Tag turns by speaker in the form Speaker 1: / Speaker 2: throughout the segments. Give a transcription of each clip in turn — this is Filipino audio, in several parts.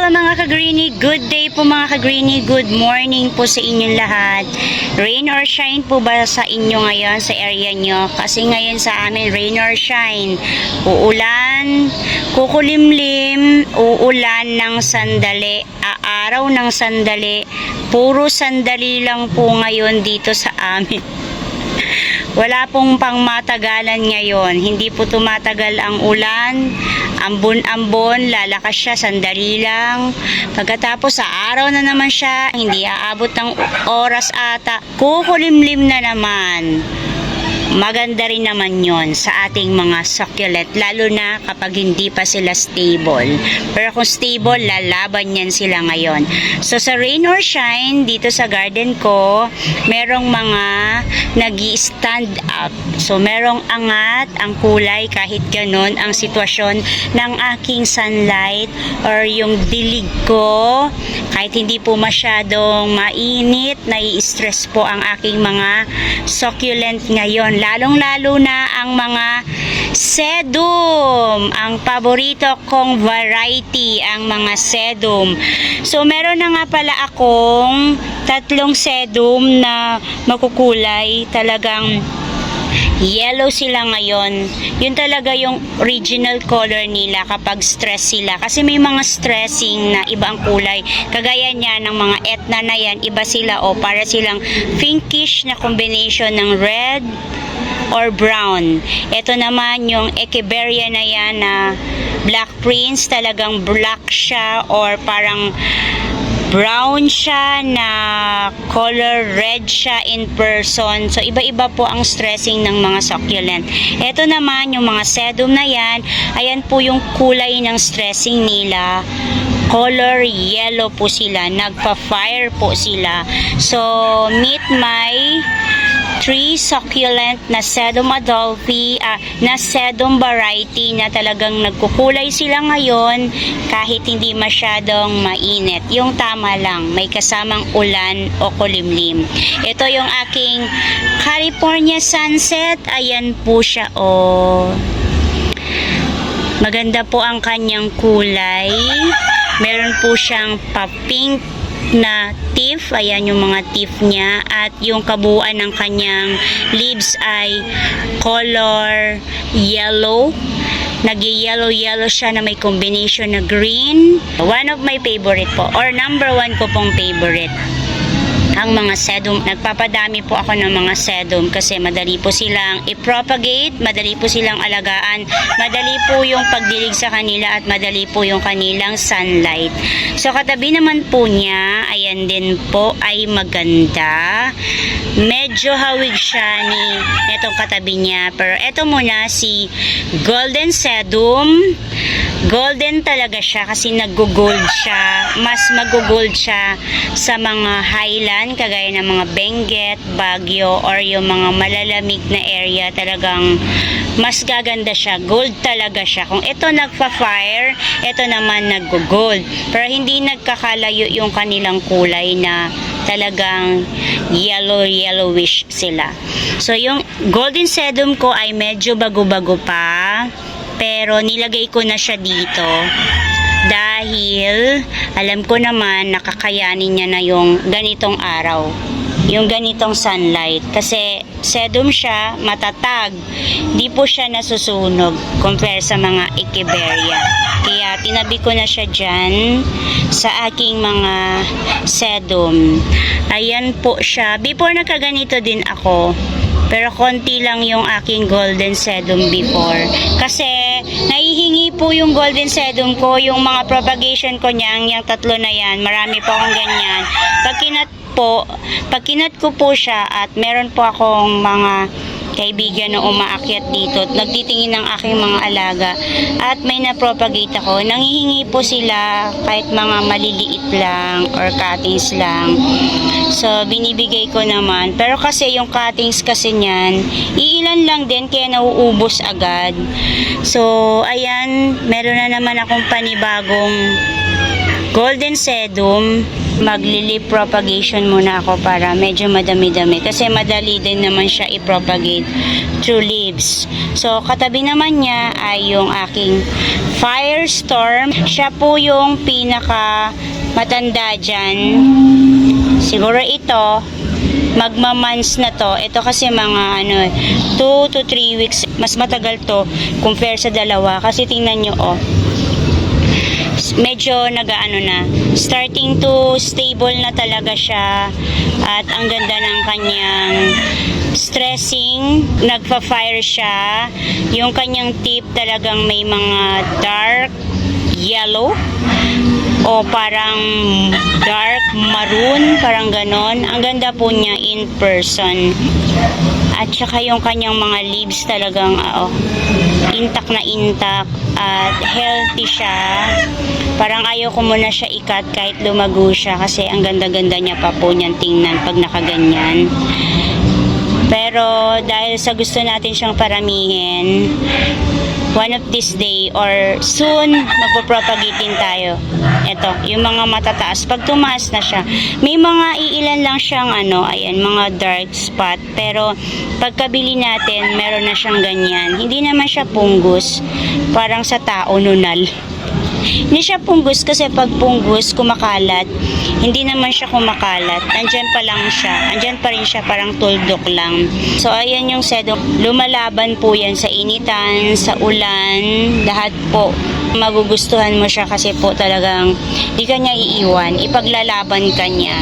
Speaker 1: Hello mga ka-greenie, good day po mga ka-greenie, good morning po sa inyong lahat. Rain or shine po ba sa inyo ngayon sa area nyo? Kasi ngayon sa amin, rain or shine. Uulan, kukulimlim, uulan ng sandali, aaraw ng sandali, puro sandali lang po ngayon dito sa amin. Wala pong pangmatagalan ngayon. Hindi po tumatagal ang ulan. Ambon-ambon, lalakas siya, sandali lang. Pagkatapos sa araw na naman siya, hindi aabot ng oras ata. Kukulimlim na naman. Maganda rin naman yon sa ating mga succulent, lalo na kapag hindi pa sila stable. Pero kung stable, lalaban yan sila ngayon. So sa rain or shine, dito sa garden ko, merong mga nag-i-stand up. So merong angat ang kulay kahit ganun ang sitwasyon ng aking sunlight or yung dilig ko. Kahit hindi po masyadong mainit, nai-stress po ang aking mga succulent ngayon. Lalong-lalo na ang mga sedum. Ang paborito kong variety, ang mga sedum. So, meron na nga pala akong 3 sedum na makukulay. Talagang yellow sila ngayon. Yun talaga yung original color nila kapag stress sila. Kasi may mga stressing na ibang kulay. Kagaya niya ng mga etna na yan, iba sila o para silang pinkish na combination ng red or brown. Ito naman yung Echeveria na yan na Black Prince, talagang black siya or parang brown siya na color red siya in person. So iba-iba po ang stressing ng mga succulent. Ito naman yung mga sedum na yan, ayan po yung kulay ng stressing nila. Color yellow po sila, nagpa-fire po sila. So meet my 3 succulent na sedum adolphi, na sedum variety na talagang nagkukulay sila ngayon kahit hindi masyadong mainit. Yung tama lang, may kasamang ulan o kulimlim. Ito yung aking California sunset. Ayan po siya, oh. Maganda po ang kanyang kulay. Meron po siyang pa-pink na teeth, ayan yung mga teeth niya, at yung kabuuan ng kanyang leaves ay color yellow. Nag-yellow siya na may combination na green. One of my favorite po, or number 1 ko pong favorite, ang mga sedum. Nagpapadami po ako ng mga sedum kasi madali po silang i-propagate, madali po silang alagaan, madali po yung pagdilig sa kanila at madali po yung kanilang sunlight. So katabi naman po niya, ayan din po ay maganda. Medyo hawig siya ni itong katabi niya. Pero ito muna si Golden Sedum. Golden talaga siya kasi nag-gold siya. Mas mag-gold siya sa mga highland kagaya ng mga Benguet, Baguio or yung mga malalamig na area. Talagang mas gaganda siya. Gold talaga siya. Kung ito nagpa-fire, ito naman nag-gold. Pero hindi nagkakalayo yung kanilang kulay na talagang yellowish sila. So yung golden sedum ko ay medyo bago-bago pa. Pero nilagay ko na siya dito dahil alam ko naman nakakayanin niya na yung ganitong araw, yung ganitong sunlight, kasi sedum siya, matatag, di po siya nasusunog compare sa mga Echeveria. Kaya tinabi ko na siya dyan sa aking mga sedum. Ayan po siya. Before nakaganito din ako, pero konti lang yung aking golden sedum before. Kasi nahihingi po yung golden sedum ko, yung mga propagation ko niyang, yung 3 na yan. Marami po akong ganyan. Pag kinat ko po siya at meron po akong mga kaibigan na umaakyat dito at nagtitingin ng aking mga alaga at may na-propagate ako, nanghihingi po sila kahit mga maliliit lang or cuttings lang. So, binibigay ko naman. Pero kasi yung cuttings kasi niyan, iilan lang din kaya nauubos agad. So, ayan, meron na naman akong panibagong golden sedum, magli-leaf propagation muna ako para medyo madami-dami kasi madali din naman siya i-propagate through leaves. So katabi naman niya ay yung aking Firestorm. Siya po yung pinaka matanda dyan. Siguro ito magmamans na to. Ito kasi mga 2 to 3 weeks. Mas matagal to compare sa dalawa. Kasi tingnan nyo, medyo nagaano na. Starting to stable na talaga siya. At ang ganda ng kanyang stressing. Nagpa-fire siya. Yung kanyang tip talagang may mga dark yellow o parang dark maroon, parang ganon. Ang ganda po niya in person. At saka yung kanyang mga leaves talagang intact na intact at healthy siya. Parang ayaw ko muna siya ikat kahit lumago siya kasi ang ganda-ganda niya pa po niyan tingnan pag nakaganyan. Pero dahil sa gusto natin siyang paramihin, one of this day or soon magpo-propagate din tayo. Ito, yung mga matataas. Pag tumaas na siya, may mga iilan lang siyang ayan, mga dark spot. Pero pagkabili natin, meron na siyang ganyan. Hindi naman siya punggus. Parang sa tao nunal. Hindi siya punggus kasi pag punggus, kumakalat. Hindi naman siya kumakalat. Andyan pa lang siya. Andyan pa rin siya, parang tuldok lang. So, ayan yung sedum. Lumalaban po yan sa initan, sa ulan, lahat po. Magugustuhan mo siya kasi po talagang di ka niya iiwan. Ipaglalaban ka niya.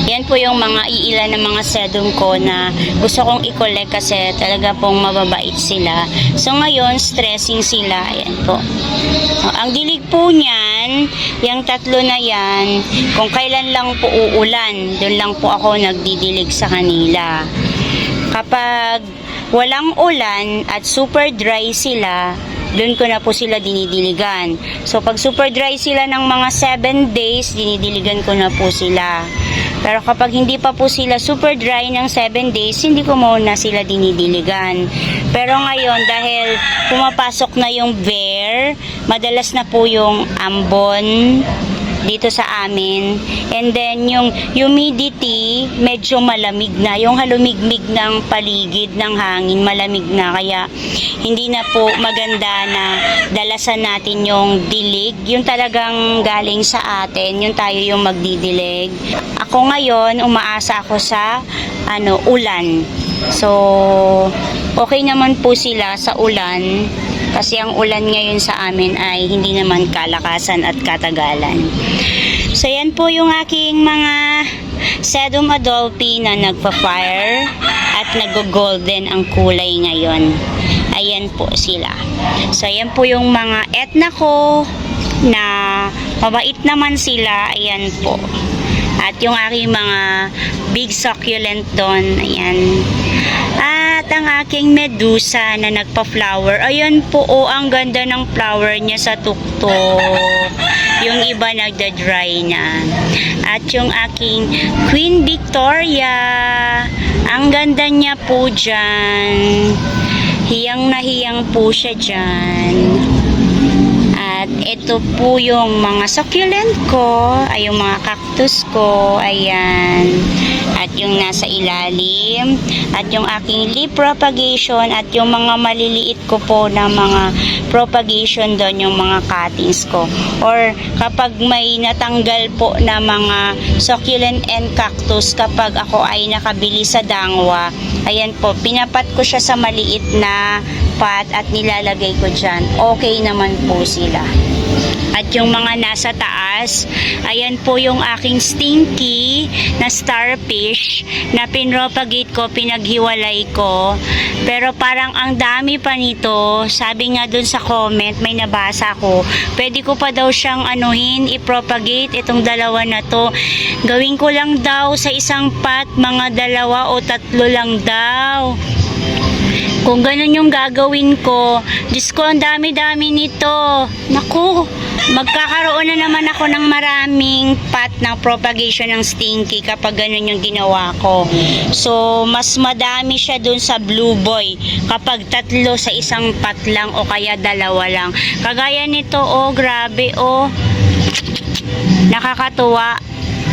Speaker 1: Yan po yung mga iilan ng mga sedum ko na gusto kong i-collect kasi talaga pong mababait sila. So, ngayon, stressing sila. Ayan po. Ang dilig po niyan, yung tatlo na yan, kung kailan lang po uulan, doon lang po ako nagdidilig sa kanila. Kapag walang ulan at super dry sila, doon ko na po sila dinidiligan. So, pag super dry sila ng mga 7 days, dinidiligan ko na po sila. Pero kapag hindi pa po sila super dry ng 7 days, hindi ko muna sila dinidiligan. Pero ngayon, dahil pumapasok na yung bear, madalas na po yung ambon dito sa amin. And then, yung humidity, medyo malamig na. Yung halumigmig ng paligid ng hangin, malamig na. Kaya, hindi na po maganda na dalasan natin yung dilig. Yung talagang galing sa atin, yung tayo yung magdidilig. Ako ngayon, umaasa ako sa ulan. So, okay naman po sila sa ulan. Kasi ang ulan ngayon sa amin ay hindi naman kalakasan at katagalan. So, yan po yung aking mga sedum adolphi na nagpa-fire at nag-golden ang kulay ngayon. Ayan po sila. So, yan po yung mga etna ko na mabait naman sila. Ayan po. At yung aking mga big succulent doon. Ayan. At ang aking medusa na nagpa-flower. Ayan po, ang ganda ng flower niya sa tuktok. Yung iba nagda-dry na. At yung aking Queen Victoria. Ang ganda niya po dyan. Hiyang na hiyang po siya dyan. At ito po yung mga succulent ko, ay yung mga cactus ko, ayan. At yung nasa ilalim, at yung aking leaf propagation, at yung mga maliliit ko po na mga propagation doon, yung mga cuttings ko. Or kapag may natanggal po na mga succulent and cactus, kapag ako ay nakabili sa Dangwa, ayan po, pinapat ko siya sa maliit na pot at nilalagay ko dyan. Okay naman po sila. At yung mga nasa taas, ayan po yung aking stinky na starfish na pinropagate ko, pinaghiwalay ko. Pero parang ang dami pa nito. Sabi nga dun sa comment, may nabasa ko, pwede ko pa daw siyang i-propagate itong dalawa na to. Gawin ko lang daw sa isang pot, mga 2 o 3 lang daw. Kung ganun yung gagawin ko, Diyos ko, ang dami-dami nito. Naku, magkakaroon na naman ako ng maraming pot ng propagation ng stinky kapag ganun yung ginawa ko. So, mas madami siya dun sa Blue Boy kapag 3 sa isang pot lang o kaya 2 lang. Kagaya nito, grabe, nakakatuwa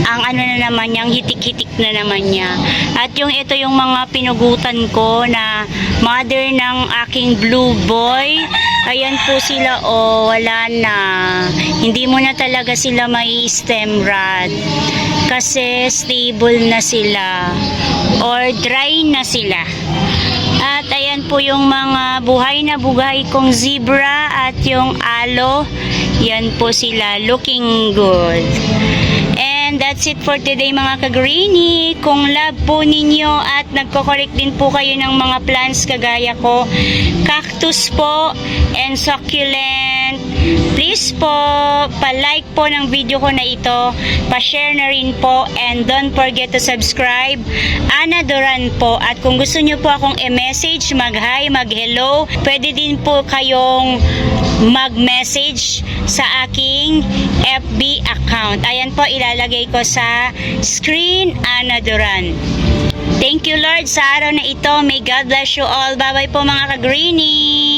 Speaker 1: ang ano na naman niya, ang hitik-hitik na naman niya. At ito yung mga pinugutan ko na mother ng aking blue boy. Ayan po sila, wala na. Hindi mo na talaga sila may stem rot kasi stable na sila or dry na sila. At ayan po yung mga buhay na buhay kong zebra at yung alo. Yan po sila, looking good. And that's it for today mga ka-greenie. Kung love po ninyo at nagko-correct din po kayo ng mga plants kagaya ko, cactus po and succulent, please po, pa-like po ng video ko na ito, pa-share na rin po, and don't forget to subscribe. Ana Duran po. At kung gusto nyo po akong i-message, mag-hi, mag-hello, pwede din po kayong mag-message sa aking FB account. Ayan po, ilalagay ko sa screen, Ana Duran. Thank you Lord sa araw na ito. May God bless you all. Bye bye po mga ka-greenie.